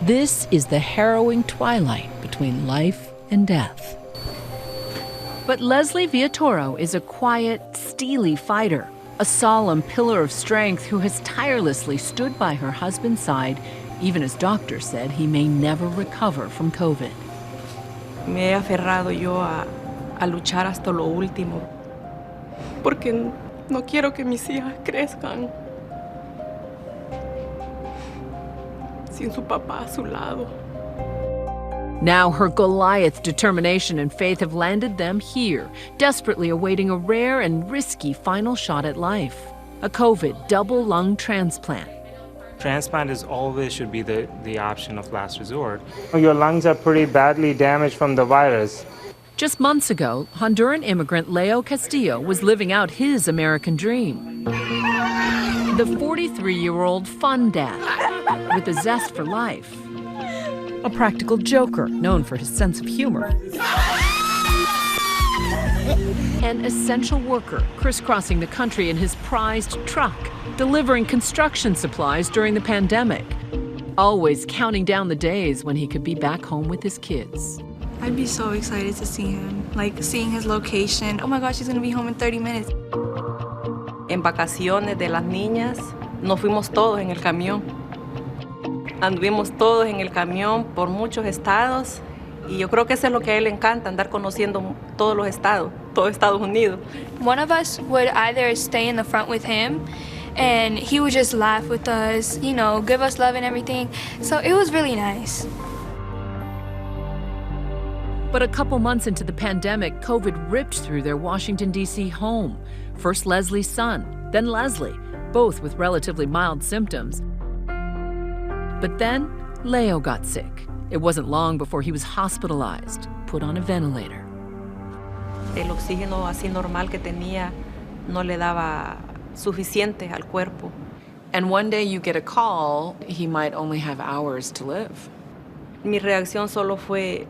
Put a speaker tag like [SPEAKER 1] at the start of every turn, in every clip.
[SPEAKER 1] This is the harrowing twilight between life and death. But Leslie Villatoro is a quiet, steely fighter, a solemn pillar of strength who has tirelessly stood by her husband's side, even as doctors said he may never recover from COVID.
[SPEAKER 2] Me he aferrado yo a luchar hasta lo último, porque no quiero que mis hijas crezcan sin su papá a su lado.
[SPEAKER 1] Now her Goliath determination and faith have landed them here, desperately awaiting a rare and risky final shot at life, a COVID double lung transplant.
[SPEAKER 3] Transplant is always should be the option of last resort. Your lungs are pretty badly damaged from the virus.
[SPEAKER 1] Just months ago, Honduran immigrant Leo Castillo was living out his American dream. The 43-year-old fun dad with a zest for life. A practical joker known for his sense of humor. An essential worker crisscrossing the country in his prized truck, delivering construction supplies during the pandemic. Always counting down the days when he could be back home with his kids.
[SPEAKER 4] I'd be so excited to see him, like seeing his location. Oh my gosh, he's gonna be home in 30 minutes.
[SPEAKER 2] En vacaciones de las niñas, nos fuimos todos en el camión. Anduvimos todos en el camión por muchos estados y yo creo que eso es lo que a él le encanta, andar conociendo todos los estados, todo Estados Unidos.
[SPEAKER 5] One of us would either stay in the front with him and he would just laugh with us, you know, give us love and everything. So it was really nice.
[SPEAKER 1] But a couple months into the pandemic, COVID ripped through their Washington, D.C. home. First Leslie's son, then Leslie, both with relatively mild symptoms. But then Leo got sick. It wasn't long before he was hospitalized, put on a ventilator.
[SPEAKER 2] El oxígeno así normal que tenía no le daba suficiente al cuerpo.
[SPEAKER 1] And one day you get a call, he might only have hours to live.
[SPEAKER 2] Mi reacción solo fue,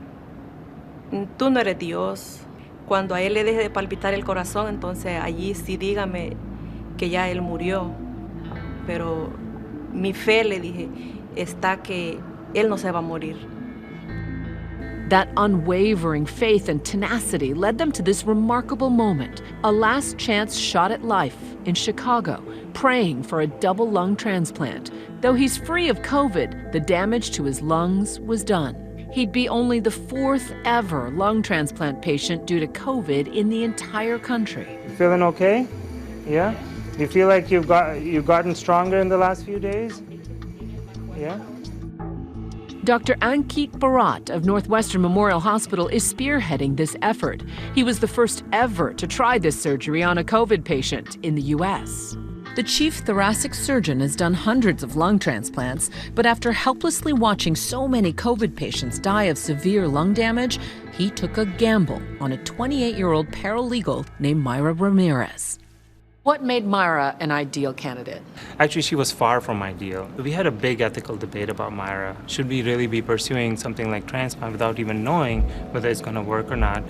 [SPEAKER 2] tú no eres Dios. Cuando a él le deje de palpitar el corazón, entonces allí sí dígame que ya él murió. Pero mi fe, le dije, está que él no se va a morir.
[SPEAKER 1] That unwavering faith and tenacity led them to this remarkable moment, a last chance shot at life in Chicago, praying for a double lung transplant. Though he's free of COVID, the damage to his lungs was done. He'd be only the fourth ever lung transplant patient due to COVID in the entire country.
[SPEAKER 3] Feeling okay? Yeah? You feel like you've gotten stronger in the last few days? Yeah?
[SPEAKER 1] Dr. Ankit Bharat of Northwestern Memorial Hospital is spearheading this effort. He was the first ever to try this surgery on a COVID patient in the U.S. The chief thoracic surgeon has done hundreds of lung transplants, but after helplessly watching so many COVID patients die of severe lung damage, he took a gamble on a 28-year-old paralegal named Myra Ramirez. What made Myra an ideal candidate?
[SPEAKER 3] Actually, she was far from ideal. We had a big ethical debate about Myra. Should we really be pursuing something like transplant without even knowing whether it's going to work or not?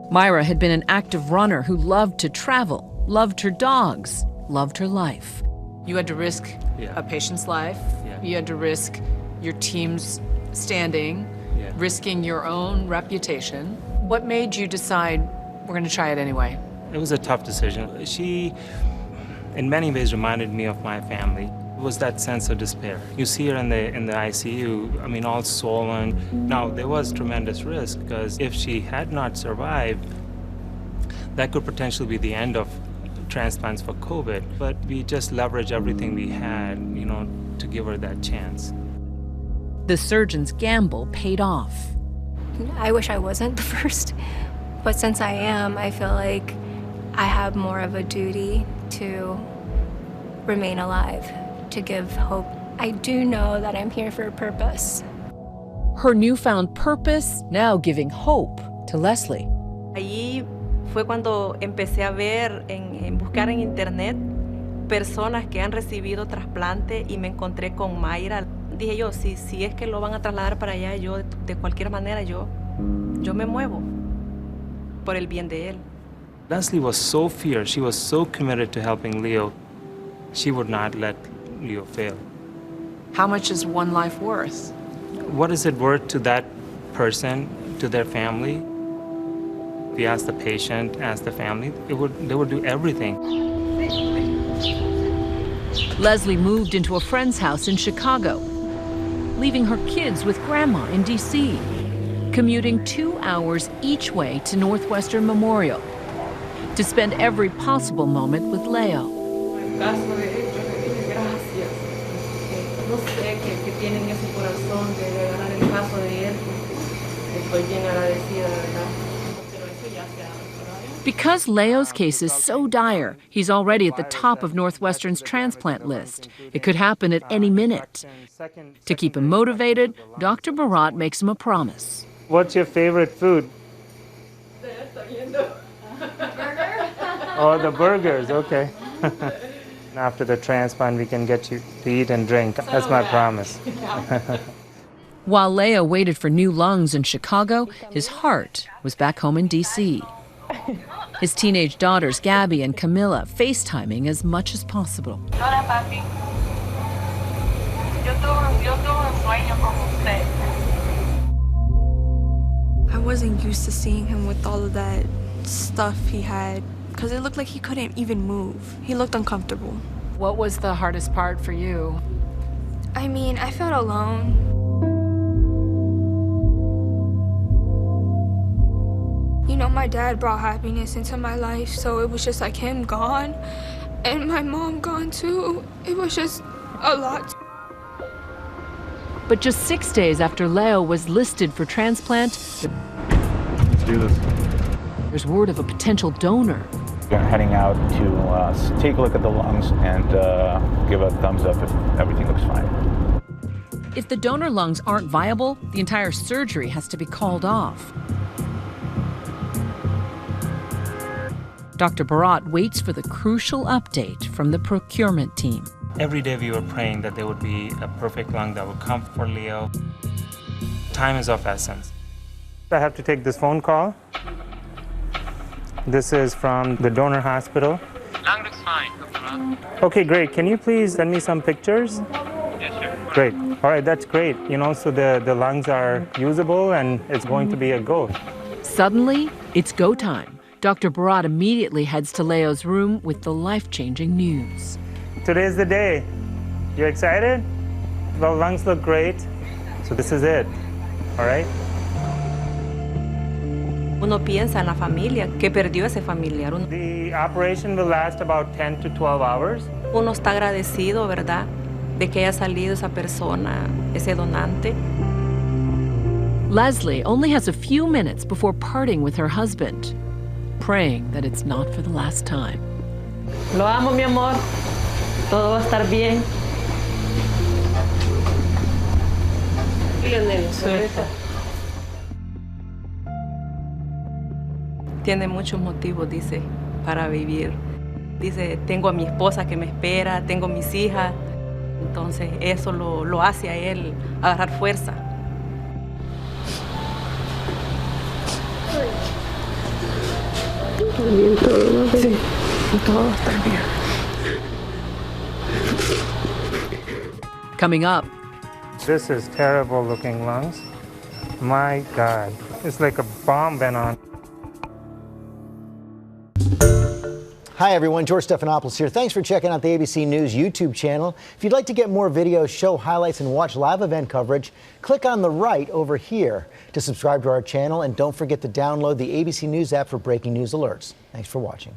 [SPEAKER 1] Myra had been an active runner who loved to travel, loved her dogs, loved her life. You had to risk a patient's life.
[SPEAKER 3] Yeah.
[SPEAKER 1] You had to risk your team's standing, risking your own reputation. What made you decide we're going to try it anyway?
[SPEAKER 3] It was a tough decision. She, in many ways, reminded me of my family. It was that sense of despair. You see her in the ICU, I mean, all swollen. Now, there was tremendous risk because if she had not survived, that could potentially be the end of transplants for COVID. But we just leveraged everything we had, you know, to give her that chance.
[SPEAKER 1] The surgeon's gamble paid off.
[SPEAKER 5] I wish I wasn't the first, but since I am, I feel like I have more of a duty to remain alive, to give hope. I do know that I'm here for a purpose.
[SPEAKER 1] Her newfound purpose now giving hope to Leslie.
[SPEAKER 2] Allí fue cuando empecé a ver, buscar en internet personas que han recibido trasplante y me encontré con Mayra. Dije yo, si es que lo van a trasladar para allá, yo de cualquier manera yo me muevo por el bien de él.
[SPEAKER 3] Leslie was so fierce. She was so committed to helping Leo. She would not let Leo fail.
[SPEAKER 1] How much is one life worth?
[SPEAKER 3] What is it worth to that person, to their family? If you ask the patient, ask the family, they would do everything.
[SPEAKER 1] Leslie moved into a friend's house in Chicago, leaving her kids with grandma in D.C., commuting 2 hours each way to Northwestern Memorial to spend every possible moment with Leo. Because Leo's case is so dire, he's already at the top of Northwestern's transplant list. It could happen at any minute. To keep him motivated, Dr. Barat makes him a promise.
[SPEAKER 3] What's your favorite food? Oh, the burgers, okay. After the transplant, we can get you to eat and drink. That's my promise.
[SPEAKER 1] While Leo waited for new lungs in Chicago, his heart was back home in D.C. His teenage daughters, Gabby and Camilla, FaceTiming as much as possible.
[SPEAKER 6] Hola, papi. Yo tuve un sueño con usted.
[SPEAKER 4] I wasn't used to seeing him with all of that stuff he had, because it looked like he couldn't even move. He looked uncomfortable.
[SPEAKER 1] What was the hardest part for you?
[SPEAKER 5] I mean, I felt alone. You know, my dad brought happiness into my life, so it was just like him gone, and my mom gone too. It was just a lot.
[SPEAKER 1] But just 6 days after Leo was listed for transplant,
[SPEAKER 7] Let's do this.
[SPEAKER 1] there's word of a potential donor.
[SPEAKER 7] We're heading out to take a look at the lungs and give a thumbs up if everything looks fine.
[SPEAKER 1] If the donor lungs aren't viable, the entire surgery has to be called off. Dr. Barat waits for the crucial update from the procurement team.
[SPEAKER 3] Every day we were praying that there would be a perfect lung that would come for Leo. Time is of essence. I have to take this phone call. This is from the donor hospital.
[SPEAKER 8] Lung looks fine, Dr. Barat.
[SPEAKER 3] Okay, great. Can you please send me some pictures?
[SPEAKER 8] Yes, sir.
[SPEAKER 3] Great. All right, that's great. You know, so the lungs are usable and it's going to be a go.
[SPEAKER 1] Suddenly, it's go time. Dr. Barat immediately heads to Leo's room with the life-changing news.
[SPEAKER 3] Today's the day. You excited? Well, lungs look great. So this is it. All right?
[SPEAKER 2] Uno piensa en la familia que perdió ese familiar.
[SPEAKER 3] The operation will last about 10 to 12 hours.
[SPEAKER 2] Uno está agradecido, ¿verdad?, de que haya salido esa persona, ese donante.
[SPEAKER 1] Leslie only has a few minutes before parting with her husband, praying that it's not for the last time.
[SPEAKER 2] Lo amo, mi amor. Todo va a estar bien. Suelta. Tiene muchos motivos, dice, para vivir. Dice, tengo a mi esposa que me espera, tengo mis hijas. Entonces, eso lo hace a él agarrar fuerza.
[SPEAKER 1] Coming up,
[SPEAKER 3] This is terrible looking lungs. My God. It's like a bomb went on.
[SPEAKER 9] Hi everyone, George Stephanopoulos here. Thanks for checking out the ABC News YouTube channel. If you'd like to get more videos, show highlights, and watch live event coverage, click on the right over here to subscribe to our channel, and don't forget to download the ABC News app for breaking news alerts. Thanks for watching.